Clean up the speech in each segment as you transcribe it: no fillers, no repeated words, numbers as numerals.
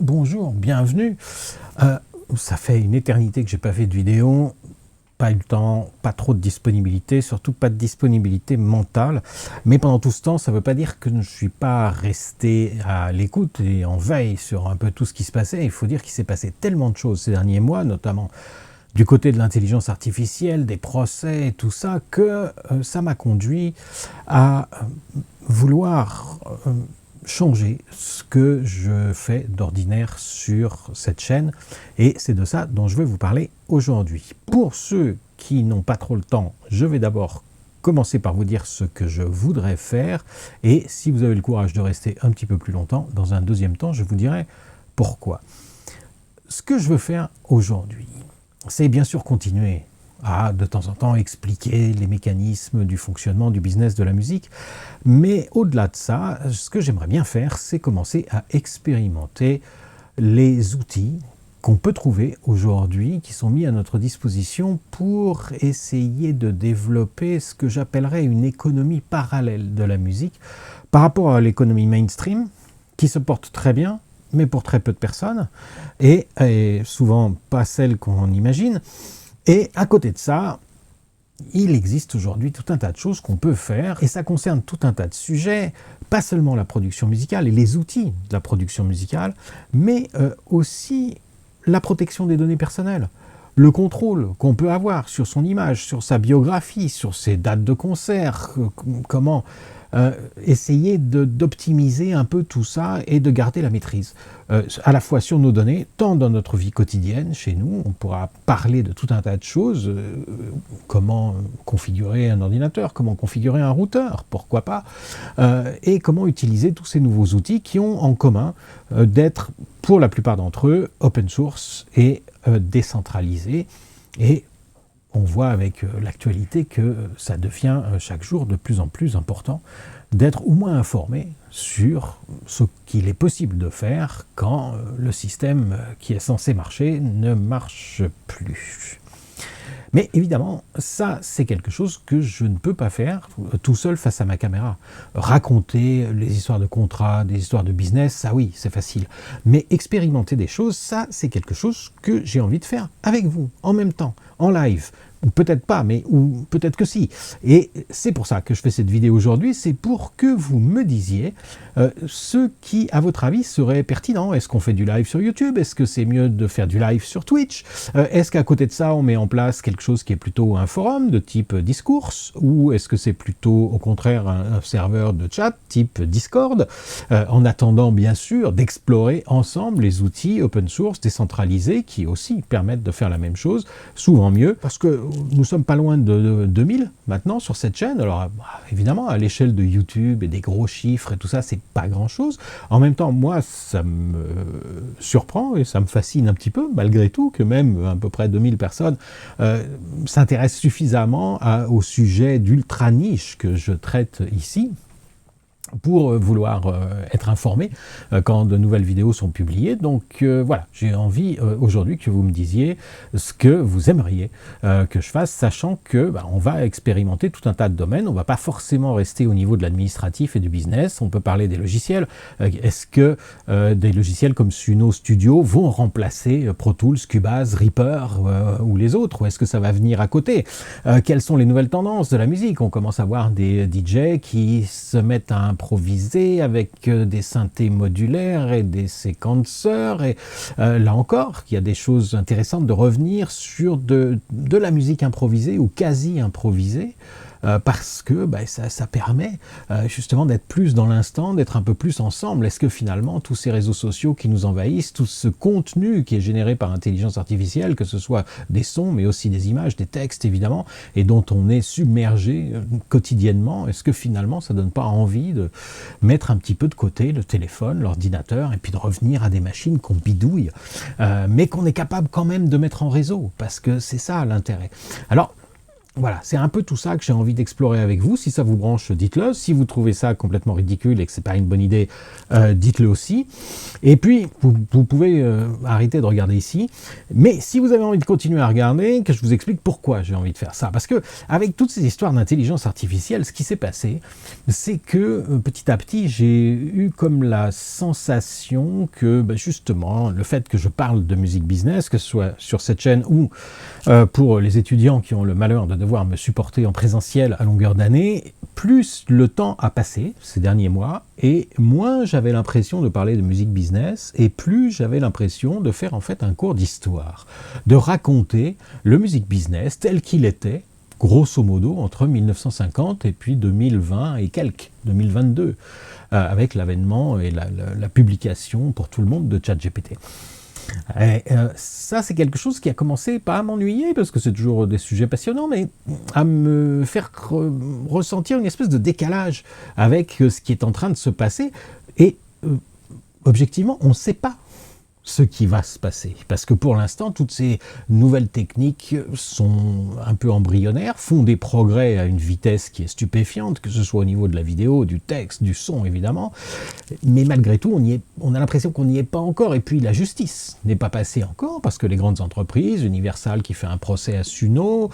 Bonjour, bienvenue. Ça fait une éternité que j'ai pas fait de vidéo, pas eu le temps, pas trop de disponibilité, surtout pas de disponibilité mentale. Mais pendant tout ce temps, ça ne veut pas dire que je ne suis pas resté à l'écoute et en veille sur un peu tout ce qui se passait. Il faut dire qu'il s'est passé tellement de choses ces derniers mois, notamment du côté de l'intelligence artificielle, des procès et tout ça, que ça m'a conduit à vouloir changer ce que je fais d'ordinaire sur cette chaîne, et c'est de ça dont je vais vous parler aujourd'hui. Pour ceux qui n'ont pas trop le temps, je vais d'abord commencer par vous dire ce que je voudrais faire, et si vous avez le courage de rester un petit peu plus longtemps, dans un deuxième temps, je vous dirai pourquoi. Ce que je veux faire aujourd'hui, c'est bien sûr continuer à, de temps en temps, expliquer les mécanismes du fonctionnement du business de la musique. Mais au-delà de ça, ce que j'aimerais bien faire, c'est commencer à expérimenter les outils qu'on peut trouver aujourd'hui, qui sont mis à notre disposition pour essayer de développer ce que j'appellerais une économie parallèle de la musique par rapport à l'économie mainstream, qui se porte très bien, mais pour très peu de personnes, et souvent pas celle qu'on imagine. Et à côté de ça, il existe aujourd'hui tout un tas de choses qu'on peut faire, et ça concerne tout un tas de sujets, pas seulement la production musicale et les outils de la production musicale, mais aussi la protection des données personnelles, le contrôle qu'on peut avoir sur son image, sur sa biographie, sur ses dates de concert, comment essayer d'optimiser un peu tout ça et de garder la maîtrise, à la fois sur nos données, tant dans notre vie quotidienne, chez nous, on pourra parler de tout un tas de choses, comment configurer un ordinateur, comment configurer un routeur, pourquoi pas, et comment utiliser tous ces nouveaux outils qui ont en commun d'être, pour la plupart d'entre eux, open source et décentralisés. Et on voit avec l'actualité que ça devient chaque jour de plus en plus important d'être au moins informé sur ce qu'il est possible de faire quand le système qui est censé marcher ne marche plus. Mais évidemment, ça, c'est quelque chose que je ne peux pas faire tout seul face à ma caméra. Raconter les histoires de contrats, des histoires de business, ça oui, c'est facile. Mais expérimenter des choses, ça, c'est quelque chose que j'ai envie de faire avec vous, en même temps, en live. Ou peut-être pas, mais ou peut-être que si. Et c'est pour ça que je fais cette vidéo aujourd'hui, c'est pour que vous me disiez ce qui, à votre avis, serait pertinent. Est-ce qu'on fait du live sur YouTube? Est-ce que c'est mieux de faire du live sur Twitch? Est-ce qu'à côté de ça, on met en place quelque chose qui est plutôt un forum de type Discourse? Ou est-ce que c'est plutôt, au contraire, un serveur de chat type Discord? En attendant, bien sûr, d'explorer ensemble les outils open source décentralisés qui aussi permettent de faire la même chose, souvent mieux, parce que nous sommes pas loin de 2000 maintenant sur cette chaîne. Alors évidemment, à l'échelle de YouTube et des gros chiffres et tout ça, c'est pas grand chose. En même temps, moi, ça me surprend et ça me fascine un petit peu, malgré tout, que même à peu près 2000 personnes s'intéressent suffisamment au sujet d'ultra niche que je traite ici, pour vouloir être informé quand de nouvelles vidéos sont publiées. Donc voilà, j'ai envie aujourd'hui que vous me disiez ce que vous aimeriez que je fasse, sachant que on va expérimenter tout un tas de domaines. On ne va pas forcément rester au niveau de l'administratif et du business. On peut parler des logiciels. Est-ce que des logiciels comme Suno Studio vont remplacer Pro Tools, Cubase, Reaper ou les autres? Ou est-ce que ça va venir à côté? Quelles sont les nouvelles tendances de la musique? On commence à voir des DJ qui se mettent à improviser avec des synthés modulaires et des séquenceurs, et là encore, il y a des choses intéressantes de revenir sur de la musique improvisée ou quasi improvisée, parce que ça permet justement d'être plus dans l'instant, d'être un peu plus ensemble. Est-ce que finalement tous ces réseaux sociaux qui nous envahissent, tout ce contenu qui est généré par intelligence artificielle, que ce soit des sons mais aussi des images, des textes évidemment, et dont on est submergé quotidiennement, est-ce que finalement ça donne pas envie de mettre un petit peu de côté le téléphone, l'ordinateur, et puis de revenir à des machines qu'on bidouille, mais qu'on est capable quand même de mettre en réseau, parce que c'est ça l'intérêt. Alors Voilà, c'est un peu tout ça que j'ai envie d'explorer avec vous. Si ça vous branche, dites-le. Si vous trouvez ça complètement ridicule et que c'est pas une bonne idée, dites-le aussi. Et puis, vous pouvez arrêter de regarder ici. Mais si vous avez envie de continuer à regarder, que je vous explique pourquoi j'ai envie de faire ça. Parce que avec toutes ces histoires d'intelligence artificielle, ce qui s'est passé, c'est que petit à petit, j'ai eu comme la sensation que justement, le fait que je parle de musique business, que ce soit sur cette chaîne ou pour les étudiants qui ont le malheur de devoir me supporter en présentiel à longueur d'année, plus le temps a passé ces derniers mois, et moins j'avais l'impression de parler de musique business, et plus j'avais l'impression de faire en fait un cours d'histoire, de raconter le music business tel qu'il était, grosso modo, entre 1950 et puis 2020 et quelques, 2022, avec l'avènement et la publication pour tout le monde de ChatGPT. Ça, c'est quelque chose qui a commencé pas à m'ennuyer, parce que c'est toujours des sujets passionnants, mais à me faire ressentir une espèce de décalage avec ce qui est en train de se passer. Et objectivement, on ne sait pas ce qui va se passer. Parce que pour l'instant, toutes ces nouvelles techniques sont un peu embryonnaires, font des progrès à une vitesse qui est stupéfiante, que ce soit au niveau de la vidéo, du texte, du son évidemment, mais malgré tout, on a l'impression qu'on n'y est pas encore. Et puis la justice n'est pas passée encore, parce que les grandes entreprises, Universal qui fait un procès à Suno,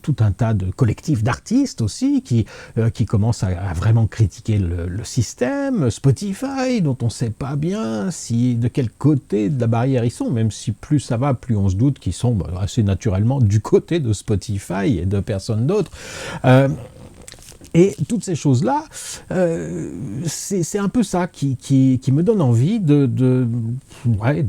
tout un tas de collectifs d'artistes aussi, qui commencent à vraiment critiquer le système, Spotify, dont on ne sait pas bien de quel côté de la barrière ils sont, même si plus ça va, plus on se doute qu'ils sont assez naturellement du côté de Spotify et de personne d'autre. Et toutes ces choses-là, c'est un peu ça qui me donne envie de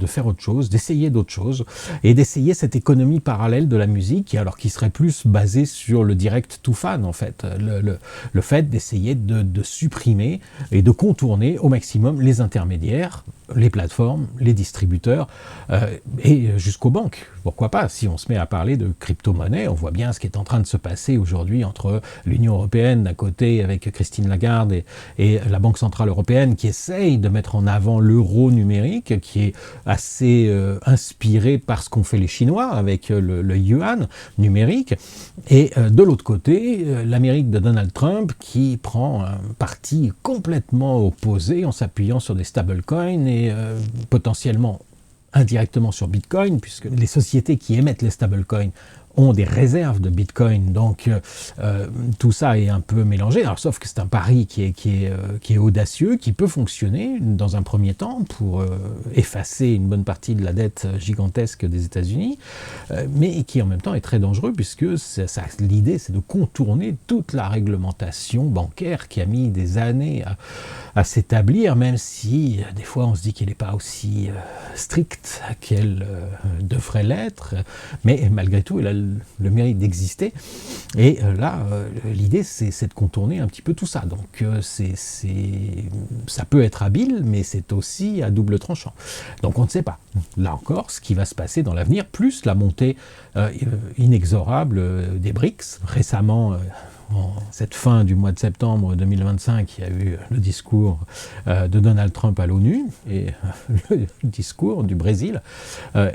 faire autre chose, d'essayer d'autres choses, et d'essayer cette économie parallèle de la musique, qui serait plus basée sur le direct to fan, en fait. Le fait d'essayer de supprimer et de contourner au maximum les intermédiaires, les plateformes, les distributeurs, et jusqu'aux banques. Pourquoi pas? Si on se met à parler de crypto-monnaie, on voit bien ce qui est en train de se passer aujourd'hui entre l'Union européenne d'un côté, avec Christine Lagarde, et la Banque centrale européenne qui essaye de mettre en avant l'euro numérique, qui est assez inspiré par ce qu'ont fait les Chinois avec le yuan numérique. Et de l'autre côté, l'Amérique de Donald Trump qui prend un parti complètement opposé en s'appuyant sur des stablecoins et potentiellement indirectement sur Bitcoin, puisque les sociétés qui émettent les stablecoins ont des réserves de Bitcoin, donc tout ça est un peu mélangé. Alors, sauf que c'est un pari qui est audacieux, qui peut fonctionner dans un premier temps pour effacer une bonne partie de la dette gigantesque des États-Unis, mais qui en même temps est très dangereux, puisque l'idée c'est de contourner toute la réglementation bancaire qui a mis des années à s'établir, même si des fois on se dit qu'elle n'est pas aussi stricte qu'elle devrait l'être, mais malgré tout elle a le mérite d'exister. Et là, l'idée c'est de contourner un petit peu tout ça. Donc ça peut être habile, mais c'est aussi à double tranchant. Donc on ne sait pas, là encore, ce qui va se passer dans l'avenir, plus la montée inexorable des BRICS. Récemment, cette fin du mois de septembre 2025, il y a eu le discours de Donald Trump à l'ONU, et le discours du Brésil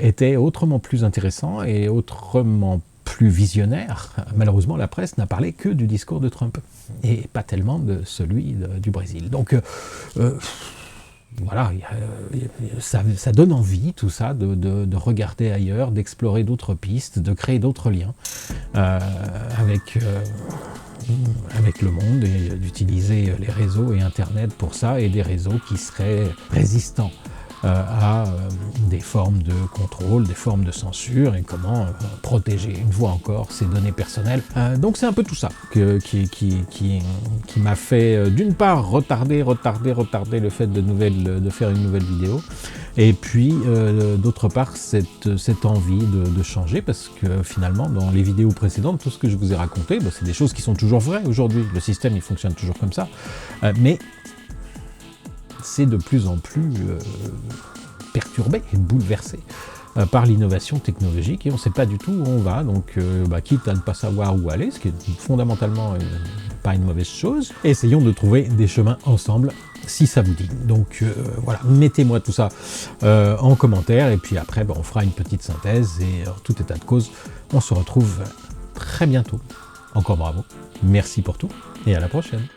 était autrement plus intéressant et autrement plus visionnaire. Malheureusement, la presse n'a parlé que du discours de Trump et pas tellement de celui du Brésil. Donc voilà, ça donne envie, tout ça, de regarder ailleurs, d'explorer d'autres pistes, de créer d'autres liens avec le monde, et d'utiliser les réseaux et Internet pour ça, et des réseaux qui seraient résistants à des formes de contrôle, des formes de censure, et comment protéger, une fois encore, ces données personnelles. Donc c'est un peu tout ça qui m'a fait, d'une part, retarder le fait de faire une nouvelle vidéo, et puis d'autre part, cette envie de changer, parce que finalement, dans les vidéos précédentes, tout ce que je vous ai raconté, c'est des choses qui sont toujours vraies aujourd'hui. Le système, il fonctionne toujours comme ça, mais c'est de plus en plus perturbé et bouleversé par l'innovation technologique, et on ne sait pas du tout où on va, donc quitte à ne pas savoir où aller, ce qui est fondamentalement pas une mauvaise chose, essayons de trouver des chemins ensemble, si ça vous dit. Donc voilà, mettez-moi tout ça en commentaire, et puis après on fera une petite synthèse, et en tout état de cause, on se retrouve très bientôt. Encore bravo, merci pour tout et à la prochaine.